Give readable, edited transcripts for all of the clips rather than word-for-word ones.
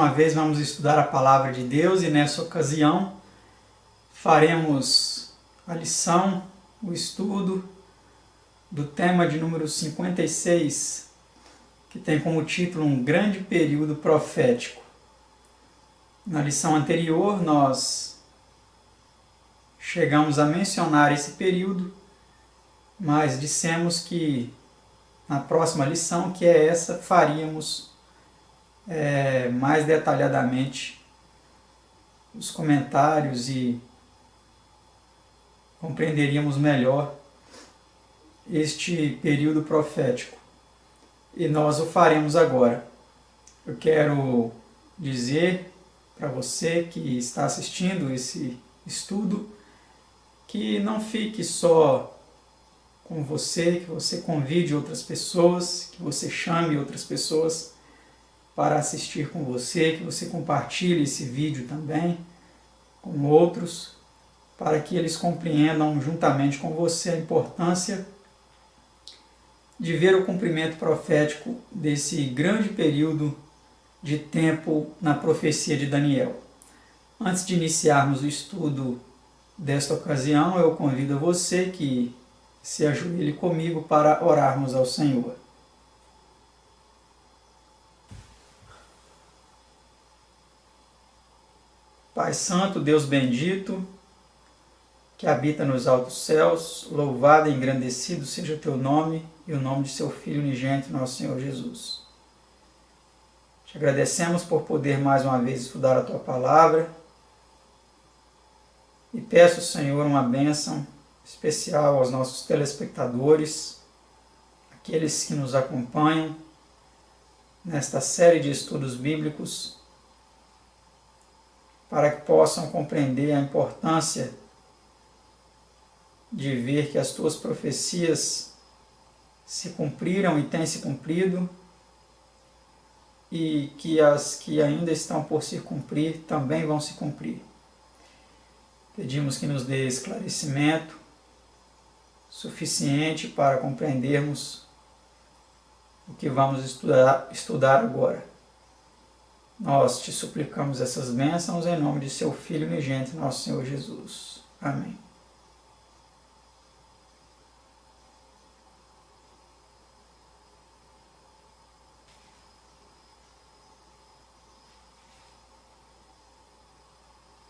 uma vez vamos estudar a Palavra de Deus e nessa ocasião faremos a lição, o estudo do tema de número 56, que tem como título Um Grande Período Profético. Na lição anterior nós chegamos a mencionar esse período, mas dissemos que na próxima lição, que é essa, faríamos mais detalhadamente os comentários e compreenderíamos melhor este período profético. E nós o faremos agora. Eu quero dizer para você que está assistindo esse estudo que não fique só com você, que você convide outras pessoas, que você chame outras pessoas para assistir com você, que você compartilhe esse vídeo também com outros, para que eles compreendam juntamente com você a importância de ver o cumprimento profético desse grande período de tempo na profecia de Daniel. Antes de iniciarmos o estudo desta ocasião, eu convido a você que se ajoelhe comigo para orarmos ao Senhor. Pai Santo, Deus bendito, que habita nos altos céus, louvado e engrandecido seja o teu nome e o nome de seu Filho unigênito, nosso Senhor Jesus. Te agradecemos por poder mais uma vez estudar a tua palavra e peço, Senhor, uma bênção especial aos nossos telespectadores, aqueles que nos acompanham nesta série de estudos bíblicos, para que possam compreender a importância de ver que as tuas profecias se cumpriram e têm se cumprido, e que as que ainda estão por se cumprir também vão se cumprir. Pedimos que nos dê esclarecimento suficiente para compreendermos o que vamos estudar agora. Nós te suplicamos essas bênçãos em nome de seu Filho unigênito, nosso Senhor Jesus. Amém.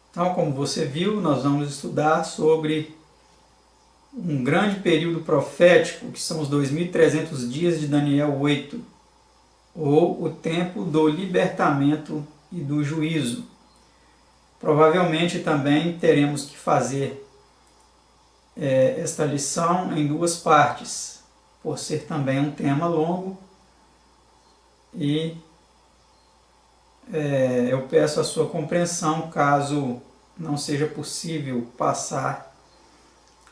Então, como você viu, nós vamos estudar sobre um grande período profético, que são os 2.300 dias de Daniel 8, ou o tempo do libertamento e do juízo. Provavelmente também teremos que fazer esta lição em duas partes, por ser também um tema longo, e eu peço a sua compreensão caso não seja possível passar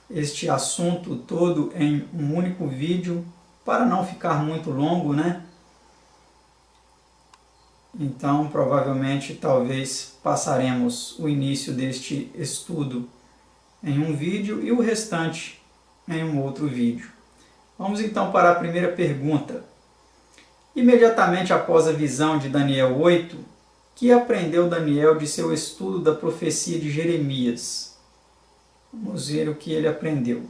este assunto todo em um único vídeo, para não ficar muito longo, né? Então, provavelmente, talvez passaremos o início deste estudo em um vídeo e o restante em um outro vídeo. Vamos então para a primeira pergunta. Imediatamente após a visão de Daniel 8, que aprendeu Daniel de seu estudo da profecia de Jeremias? Vamos ver o que ele aprendeu.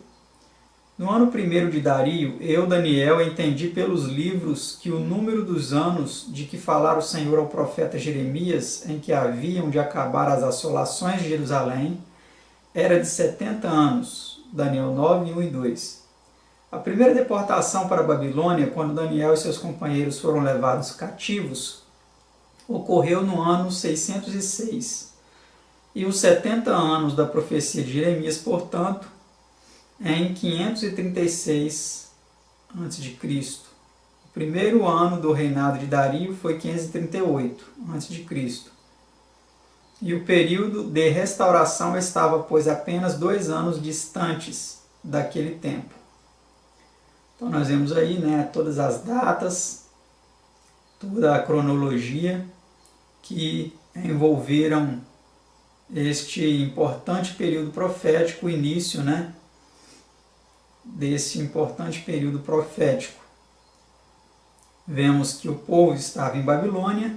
No ano 1º de Dario, eu, Daniel, entendi pelos livros que o número dos anos de que falara o Senhor ao profeta Jeremias, em que haviam de acabar as assolações de Jerusalém, era de 70 anos. Daniel 9, 1 e 2. A primeira deportação para a Babilônia, quando Daniel e seus companheiros foram levados cativos, ocorreu no ano 606. E os 70 anos da profecia de Jeremias, portanto, em 536 a.C. O primeiro ano do reinado de Dario foi 538 a.C. E o período de restauração estava, pois, apenas 2 anos distantes daquele tempo. Então nós vemos aí, todas as datas, toda a cronologia que envolveram este importante período profético, o início, desse importante período profético. Vemos que o povo estava em Babilônia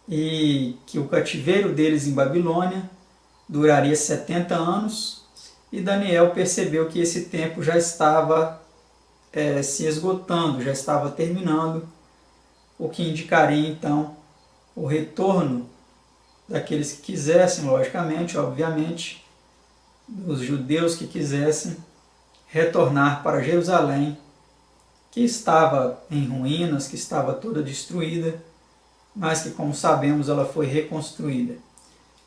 e que o cativeiro deles em Babilônia duraria 70 anos, e Daniel percebeu que esse tempo já estava se esgotando, já estava terminando, o que indicaria então o retorno daqueles que quisessem, logicamente, obviamente, dos judeus que quisessem retornar para Jerusalém, que estava em ruínas, que estava toda destruída, mas que, como sabemos, ela foi reconstruída.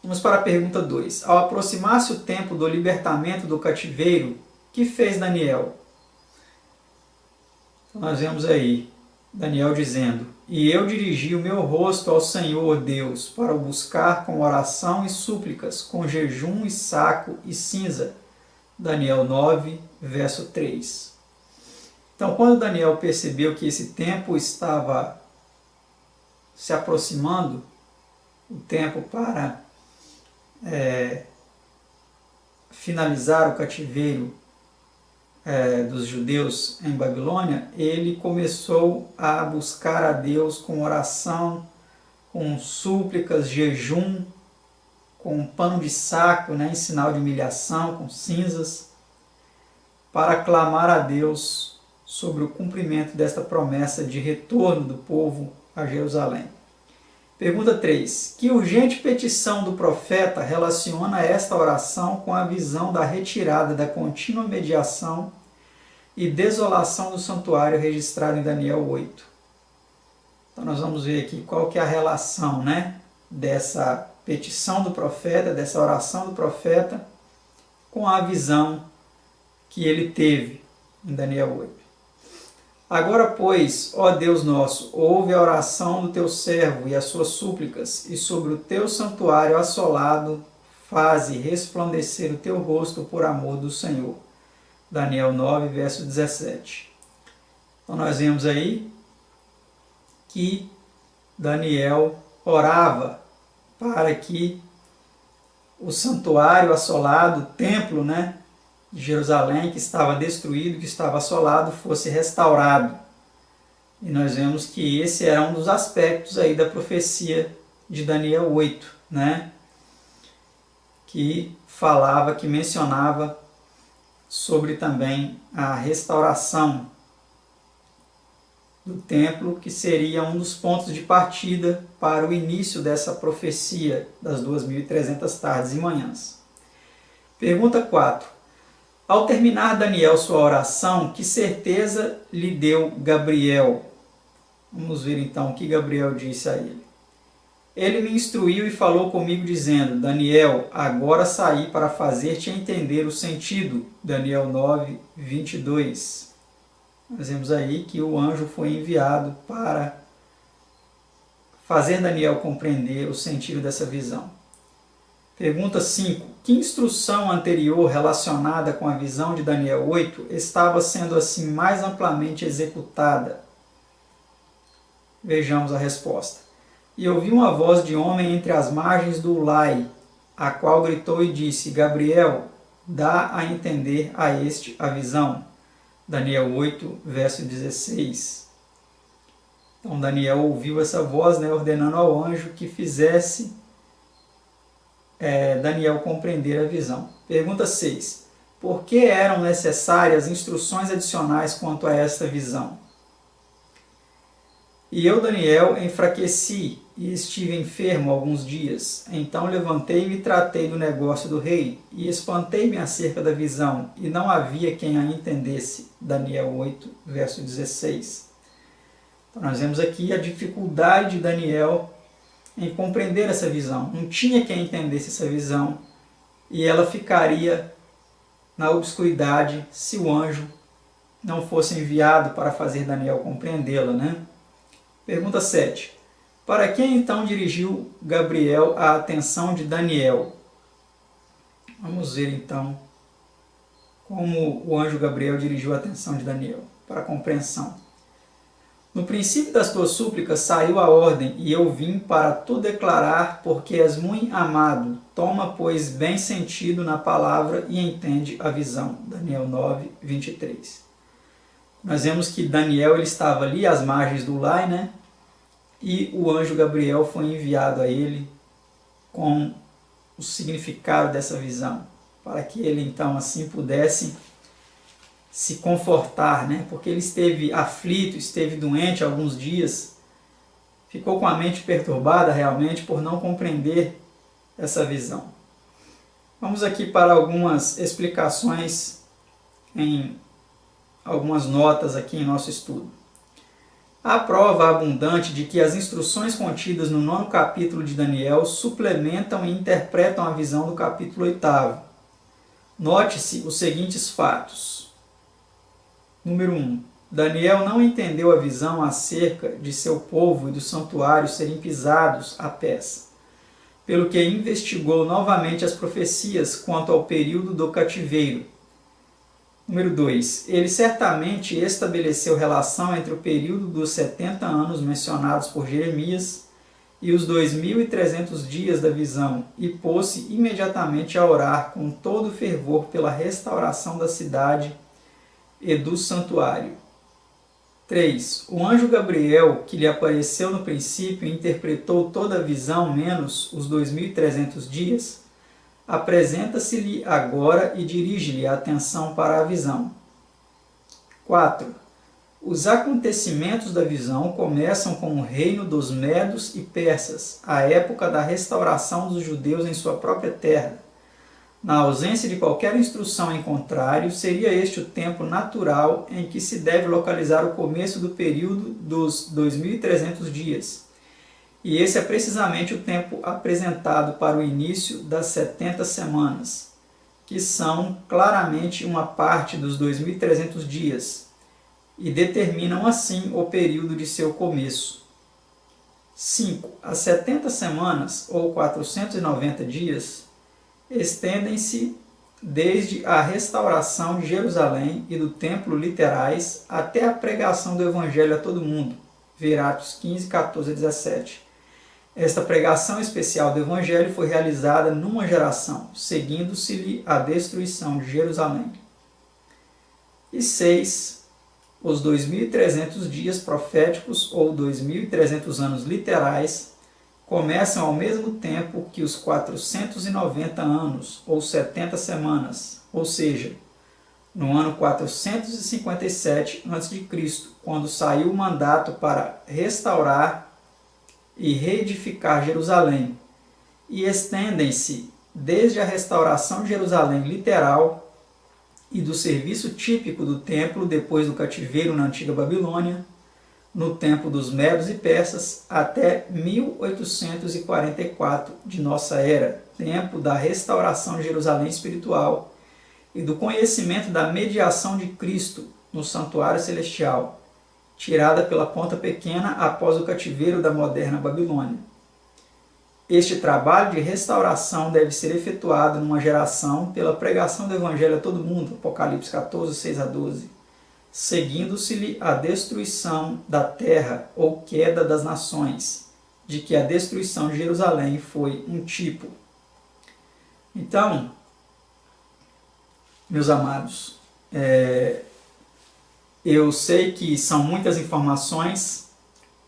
Vamos para a pergunta 2. Ao aproximar-se o tempo do libertamento do cativeiro, que fez Daniel? Então nós vemos aí Daniel dizendo: E eu dirigi o meu rosto ao Senhor Deus, para o buscar com oração e súplicas, com jejum e saco e cinza. Daniel 9, verso 3. Então, quando Daniel percebeu que esse tempo estava se aproximando, o tempo para finalizar o cativeiro dos judeus em Babilônia, ele começou a buscar a Deus com oração, com súplicas, jejum, com pano de saco, em sinal de humilhação, com cinzas, para clamar a Deus sobre o cumprimento desta promessa de retorno do povo a Jerusalém. Pergunta 3. Que urgente petição do profeta relaciona esta oração com a visão da retirada da contínua mediação e desolação do santuário registrado em Daniel 8? Então nós vamos ver aqui qual que é a relação, dessa petição do profeta, dessa oração do profeta, com a visão que ele teve em Daniel 8. Agora, pois, ó Deus nosso, ouve a oração do teu servo e as suas súplicas, e sobre o teu santuário assolado faze resplandecer o teu rosto por amor do Senhor. Daniel 9, verso 17. Então nós vemos aí que Daniel orava para que o santuário assolado, o templo, de Jerusalém, que estava destruído, que estava assolado, fosse restaurado. E nós vemos que esse era um dos aspectos aí da profecia de Daniel 8, que falava, que mencionava sobre também a restauração do templo, que seria um dos pontos de partida para o início dessa profecia das 2.300 tardes e manhãs. Pergunta 4. Ao terminar Daniel sua oração, que certeza lhe deu Gabriel? Vamos ver então o que Gabriel disse a ele. Ele me instruiu e falou comigo dizendo: Daniel, agora saí para fazer-te entender o sentido. Daniel 9, 22. Nós vemos aí que o anjo foi enviado para fazer Daniel compreender o sentido dessa visão. Pergunta 5. Que instrução anterior relacionada com a visão de Daniel 8 estava sendo assim mais amplamente executada? Vejamos a resposta. E ouvi uma voz de homem entre as margens do Ulai, a qual gritou e disse: Gabriel, dá a entender a este a visão. Daniel 8, verso 16. Então Daniel ouviu essa voz, ordenando ao anjo que fizesse Daniel compreender a visão. Pergunta 6. Por que eram necessárias instruções adicionais quanto a esta visão? E eu, Daniel, enfraqueci e estive enfermo alguns dias. Então levantei-me e tratei do negócio do rei, e espantei-me acerca da visão, e não havia quem a entendesse. Daniel 8, verso 16. Então nós vemos aqui a dificuldade de Daniel em compreender essa visão. Não tinha quem entendesse essa visão, e ela ficaria na obscuridade se o anjo não fosse enviado para fazer Daniel compreendê-la, Pergunta 7. Para quem então dirigiu Gabriel a atenção de Daniel? Vamos ver então como o anjo Gabriel dirigiu a atenção de Daniel para a compreensão. No princípio das tuas súplicas saiu a ordem, e eu vim para tu declarar, porque és muito amado. Toma, pois, bem sentido na palavra e entende a visão. Daniel 9, 23. Nós vemos que Daniel ele estava ali às margens do Ulai, e o anjo Gabriel foi enviado a ele com o significado dessa visão, para que ele então assim pudesse se confortar, né? Porque ele esteve aflito, esteve doente alguns dias, ficou com a mente perturbada realmente por não compreender essa visão. Vamos aqui para algumas explicações em algumas notas aqui em nosso estudo. Há prova abundante de que as instruções contidas no 9º capítulo de Daniel suplementam e interpretam a visão do capítulo 8º. Note-se os seguintes fatos. Número 1. Daniel não entendeu a visão acerca de seu povo e do santuário serem pisados a pés, pelo que investigou novamente as profecias quanto ao período do cativeiro. Número 2. Ele certamente estabeleceu relação entre o período dos 70 anos mencionados por Jeremias e os 2.300 dias da visão, e pôs-se imediatamente a orar com todo fervor pela restauração da cidade e do santuário. 3. O anjo Gabriel, que lhe apareceu no princípio e interpretou toda a visão menos os 2.300 dias, apresenta-se-lhe agora e dirige-lhe a atenção para a visão. 4. Os acontecimentos da visão começam com o reino dos Medos e Persas, a época da restauração dos judeus em sua própria terra. Na ausência de qualquer instrução em contrário, seria este o tempo natural em que se deve localizar o começo do período dos 2.300 dias. E esse é precisamente o tempo apresentado para o início das 70 semanas, que são claramente uma parte dos 2.300 dias, e determinam assim o período de seu começo. 5. As 70 semanas, ou 490 dias, estendem-se desde a restauração de Jerusalém e do templo literais até a pregação do Evangelho a todo mundo. Ver Atos 15, 14 a 17. Esta pregação especial do Evangelho foi realizada numa geração, seguindo-se-lhe a destruição de Jerusalém. E 6. Os 2.300 dias proféticos, ou 2.300 anos literais, começam ao mesmo tempo que os 490 anos, ou 70 semanas, ou seja, no ano 457 a.C., quando saiu o mandato para restaurar e reedificar Jerusalém, e estendem-se desde a restauração de Jerusalém literal e do serviço típico do templo depois do cativeiro na antiga Babilônia, no tempo dos Medos e Persas, até 1844 de nossa era, tempo da restauração de Jerusalém espiritual e do conhecimento da mediação de Cristo no santuário celestial, tirada pela ponta pequena após o cativeiro da moderna Babilônia. Este trabalho de restauração deve ser efetuado numa geração pela pregação do Evangelho a todo mundo, Apocalipse 14, 6 a 12, seguindo-se-lhe a destruição da terra ou queda das nações, de que a destruição de Jerusalém foi um tipo. Então, meus amados, eu sei que são muitas informações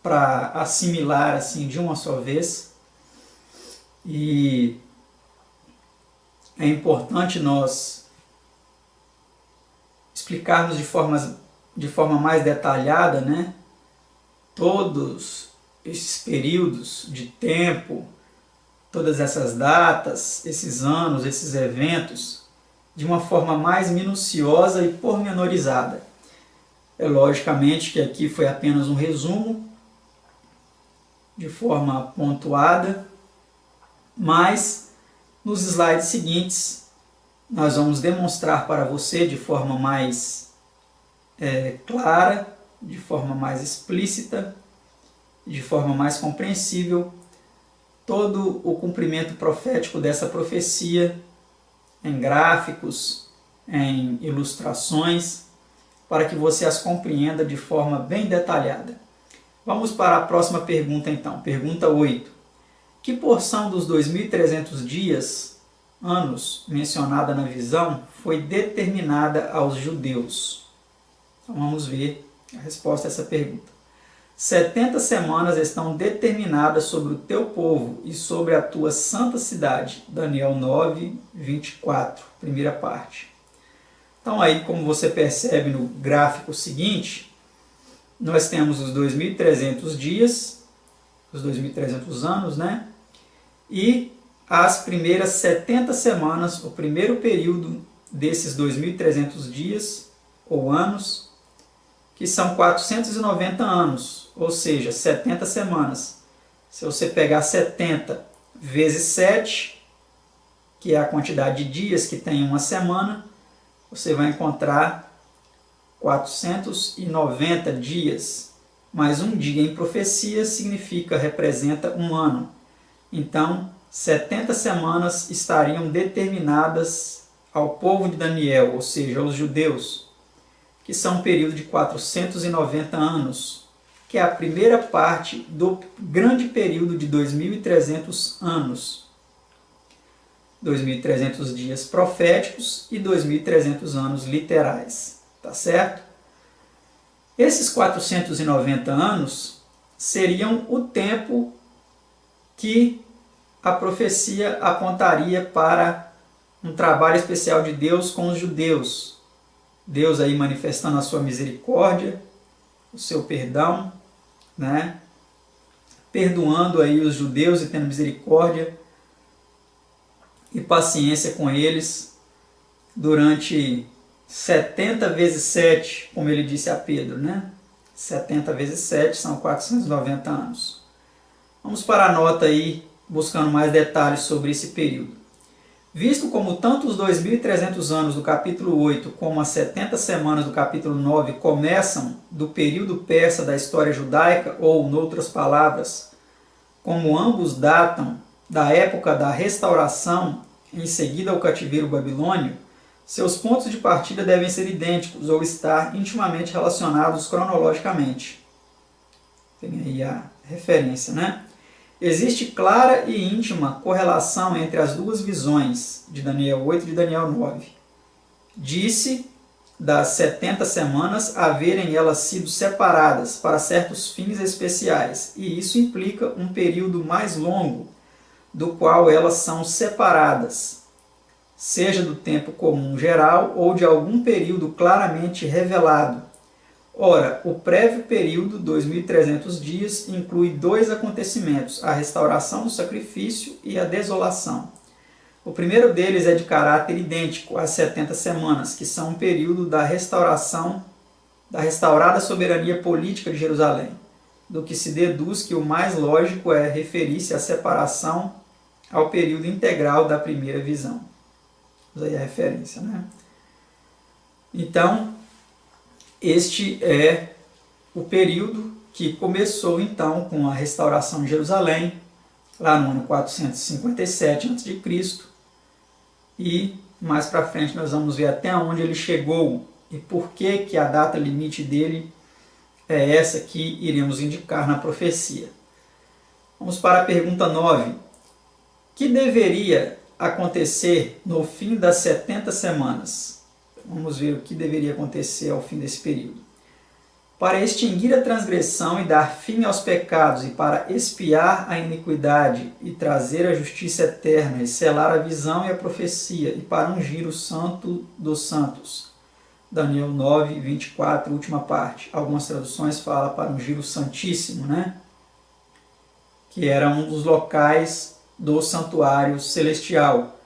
para assimilar assim de uma só vez, e é importante nós explicarmos de forma mais detalhada, né, todos esses períodos de tempo, todas essas datas, esses anos, esses eventos, de uma forma mais minuciosa e pormenorizada. Logicamente que aqui foi apenas um resumo, de forma pontuada, mas nos slides seguintes nós vamos demonstrar para você de forma mais clara, de forma mais explícita, de forma mais compreensível, todo o cumprimento profético dessa profecia, em gráficos, em ilustrações, para que você as compreenda de forma bem detalhada. Vamos para a próxima pergunta então, pergunta 8. Que porção dos 2.300 dias, anos, mencionada na visão, foi determinada aos judeus? Então vamos ver a resposta a essa pergunta. 70 semanas estão determinadas sobre o teu povo e sobre a tua santa cidade. Daniel 9, 24, primeira parte. Então aí, como você percebe no gráfico seguinte, nós temos os 2.300 dias, os 2.300 anos, né? E as primeiras 70 semanas, o primeiro período desses 2.300 dias ou anos, que são 490 anos, ou seja, 70 semanas. Se você pegar 70 vezes 7, que é a quantidade de dias que tem uma semana, você vai encontrar 490 dias. Mas um dia em profecia representa um ano. Então, 70 semanas estariam determinadas ao povo de Daniel, ou seja, aos judeus, que são um período de 490 anos, que é a primeira parte do grande período de 2.300 anos. 2.300 dias proféticos e 2.300 anos literais, tá certo? Esses 490 anos seriam o tempo que a profecia apontaria para um trabalho especial de Deus com os judeus. Deus aí manifestando a sua misericórdia, o seu perdão, né? Perdoando aí os judeus e tendo misericórdia e paciência com eles durante 70 vezes 7, como ele disse a Pedro, né? 70 vezes 7 são 490 anos. Vamos para a nota aí, buscando mais detalhes sobre esse período. Visto como tanto os 2.300 anos do capítulo 8 como as 70 semanas do capítulo 9 começam do período persa da história judaica, ou, em outras palavras, como ambos datam da época da restauração em seguida ao cativeiro babilônio, seus pontos de partida devem ser idênticos ou estar intimamente relacionados cronologicamente. Tem aí a referência, né? Existe clara e íntima correlação entre as duas visões, de Daniel 8 e de Daniel 9. Disse das 70 semanas haverem elas sido separadas para certos fins especiais, e isso implica um período mais longo, do qual elas são separadas, seja do tempo comum geral ou de algum período claramente revelado. Ora, o prévio período, 2.300 dias, inclui dois acontecimentos, a restauração do sacrifício e a desolação. O primeiro deles é de caráter idêntico às 70 semanas, que são um período da restauração, da restaurada soberania política de Jerusalém, do que se deduz que o mais lógico é referir-se à separação ao período integral da primeira visão. Usa aí a referência, né? Então, este é o período que começou então com a restauração de Jerusalém, lá no ano 457 a.C., e mais para frente nós vamos ver até onde ele chegou e por que a data limite dele é essa que iremos indicar na profecia. Vamos para a pergunta 9. Que deveria acontecer no fim das 70 semanas? Vamos ver o que deveria acontecer ao fim desse período. Para extinguir a transgressão e dar fim aos pecados, e para expiar a iniquidade e trazer a justiça eterna, e selar a visão e a profecia, e para ungir o santo dos santos. Daniel 9, 24, última parte. Algumas traduções falam para ungir o Santíssimo, né? Que era um dos locais do santuário celestial.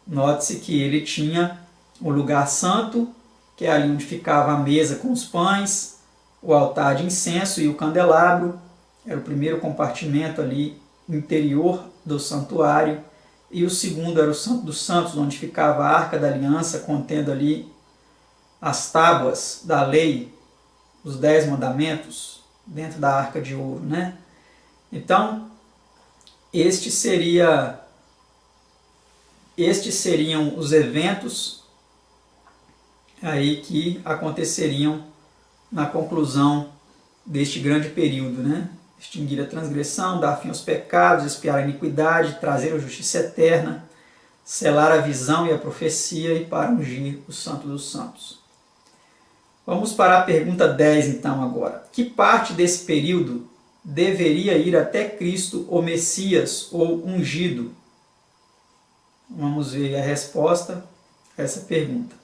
Note-se que ele tinha o lugar santo, que é ali onde ficava a mesa com os pães, o altar de incenso e o candelabro. Era o primeiro compartimento ali interior do santuário. E o segundo era o Santo dos Santos, onde ficava a Arca da Aliança, contendo ali as tábuas da lei, os 10 mandamentos, dentro da Arca de Ouro, né? Então, estes seriam os eventos aí que aconteceriam na conclusão deste grande período, né? Extinguir a transgressão, dar fim aos pecados, expiar a iniquidade, trazer a justiça eterna, selar a visão e a profecia e para ungir o Santo dos Santos. Vamos para a pergunta 10 então agora. Que parte desse período deveria ir até Cristo, o Messias ou ungido? Vamos ver a resposta a essa pergunta.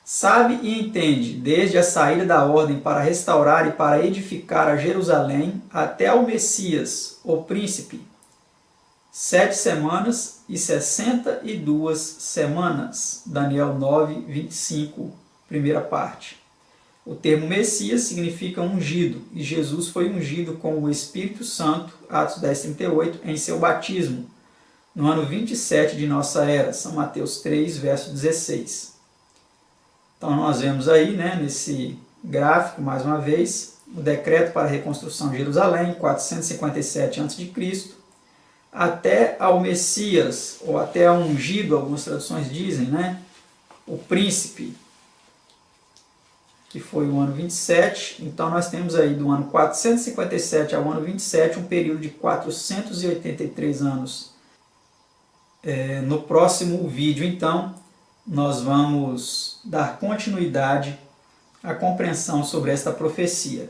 Sabe e entende, desde a saída da ordem para restaurar e para edificar a Jerusalém, até ao Messias, o príncipe, 7 semanas e 62 semanas. Daniel 9, 25, primeira parte. O termo Messias significa ungido, e Jesus foi ungido com o Espírito Santo, Atos 10, 38, em seu batismo, no ano 27 de nossa era, São Mateus 3, verso 16. Então nós vemos aí, nesse gráfico, mais uma vez, o decreto para a reconstrução de Jerusalém, 457 a.C., até ao Messias, ou até ao ungido, algumas traduções dizem, o príncipe, que foi o ano 27. Então nós temos aí do ano 457 ao ano 27 um período de 483 anos. No próximo vídeo, então, nós vamos dar continuidade à compreensão sobre esta profecia.